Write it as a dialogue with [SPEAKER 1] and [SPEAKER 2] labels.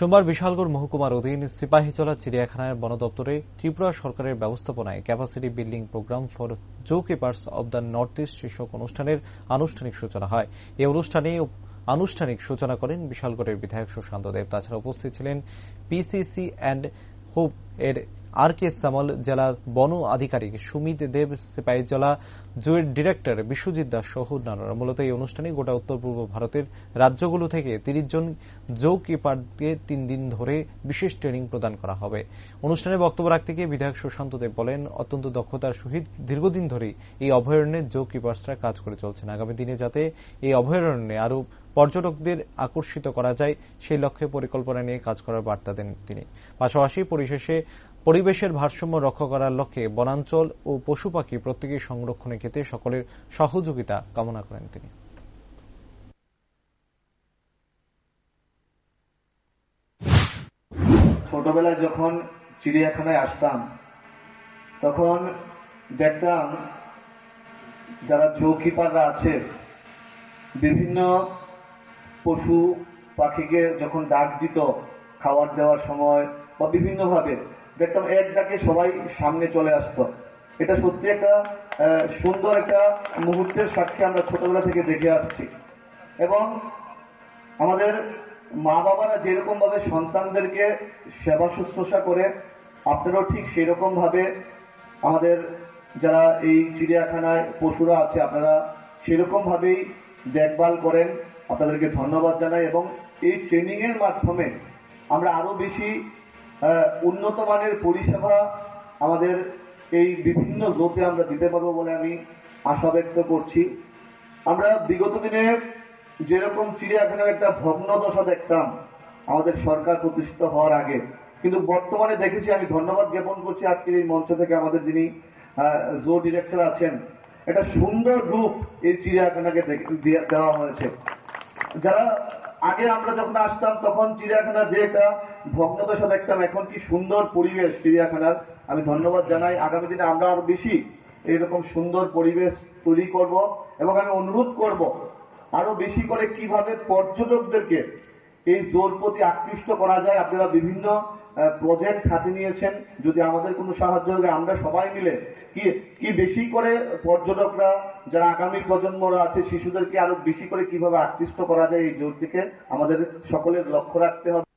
[SPEAKER 1] সোমবার বিশালগড় মহকুমার অধীন সিপাহীজলা চিড়িয়াখানার বন দপ্তরে ত্রিপুরা সরকারের ব্যবস্থাপনায় capacity building programme for zoo keepers of the North East শীর্ষক অনুষ্ঠানের আনুষ্ঠানিক সূচনা হয়। এই অনুষ্ঠানে আনুষ্ঠানিক সূচনা করেন বিশালগড়ের বিধায়ক সুশান্ত দেব। তাছাড়া উপস্থিত ছিলেন পিসিসি অ্যান্ড হোপ এর আর কে সামল, জেলা বন আধিকারিক সুমিত দেব, সিপাহীজলা জুয়ের ডিরেক্টর বিশ্বজিৎ দাস সহ অন্যান্যরা। মূলত এই অনুষ্ঠানে গোটা উত্তর পূর্ব ভারতের রাজ্যগুলো থেকে ৩০ জন জো কিপারকে ৩ দিন ধরে বিশেষ ট্রেনিং প্রদান করা হবে। অনুষ্ঠানে বক্তব্য রাখতে গিয়ে বিধায়ক সুশান্ত দেব বলেন, অত্যন্ত দক্ষতার সহিত দীর্ঘদিন ধরে এই অভয়ারণ্যে জো কিপার্সরা কাজ করে চলছেন। আগামী দিনে যাতে এই অভয়ারণ্যে আরো পর্যটকদের আকর্ষিত করা যায় সেই লক্ষ্যে পরিকল্পনা নিয়ে কাজ করার বার্তা দেন তিনি। পাশাপাশি পরিবেশের ভারসাম্য রক্ষা করার লক্ষ্যে বনাঞ্চল ও পশু পাখি প্রত্যেকের সংরক্ষণের ক্ষেত্রে সকলের সহযোগিতা কামনা করেন তিনি।
[SPEAKER 2] ছোটবেলায় যখন চিড়িয়াখানায় আসতাম তখন দেখতাম যারা জো কিপাররা আছে বিভিন্ন পশু পাখিকে যখন ডাক দিত খাবার দেওয়ার সময় বা বিভিন্ন ভাবে দেখতাম এক ডাকে সবাই সামনে চলে আসতো। এটা সত্যি একটা সুন্দর একটা মুহূর্তের সাক্ষী আমরা ছোটবেলা থেকে দেখে আসছি। এবং আমাদের মা বাবারা যেরকম ভাবে সন্তানদেরকে সেবা শুশ্রূষা করে, আপনারাও ঠিক সেরকম ভাবে আমাদের যারা এই চিড়িয়াখানায় পশুরা আছে আপনারা সেরকম ভাবেই দেখভাল করেন। আপনাদেরকে ধন্যবাদ জানাই এবং এই ট্রেনিং এর মাধ্যমে আমরা আরো বেশি উন্নত মানের পরিষেবা আমাদের এই বিভিন্ন জোতে আমরা দিতে পারবো বলে আমি আশা ব্যক্ত করছি। আমরা বিগত দিনে যেরকম চিড়িয়াখানার একটা ভগ্নদশা দেখতাম আমাদের সরকার প্রতিষ্ঠিত হওয়ার আগে, কিন্তু বর্তমানে দেখেছি, আমি ধন্যবাদ জ্ঞাপন করছি আজকের এই মঞ্চ থেকে আমাদের যিনি জো ডিরেক্টর আছেন, একটা সুন্দর রূপ এই চিড়িয়াখানাকে দেওয়া হয়েছে। যারা আগে আমরা যখন আসতাম তখন চিড়িয়াখানার যে একটা ভগ্নদশা দেখতাম, এখন কি সুন্দর পরিবেশ চিড়িয়াখানার। আমি ধন্যবাদ জানাই। আগামী দিনে আমরা আরো বেশি এইরকম সুন্দর পরিবেশ তৈরি করব এবং আমি অনুরোধ করব আরো বেশি করে কিভাবে পর্যটকদেরকে এই জোর প্রতি আকৃষ্ট করা যায়। আপনারা বিভিন্ন প্রজেক্ট হাতে নিয়েছেন, যদি আমাদের কোনো সাহায্য হয় আমরা সবাই মিলে কি বেশি করে পর্যটকরা যারা আগামী প্রজন্মরা আছে শিশুদেরকে আরো বেশি করে কিভাবে আকৃষ্ট করা যায় এই জোর থেকে আমাদের সকলের লক্ষ্য রাখতে হবে।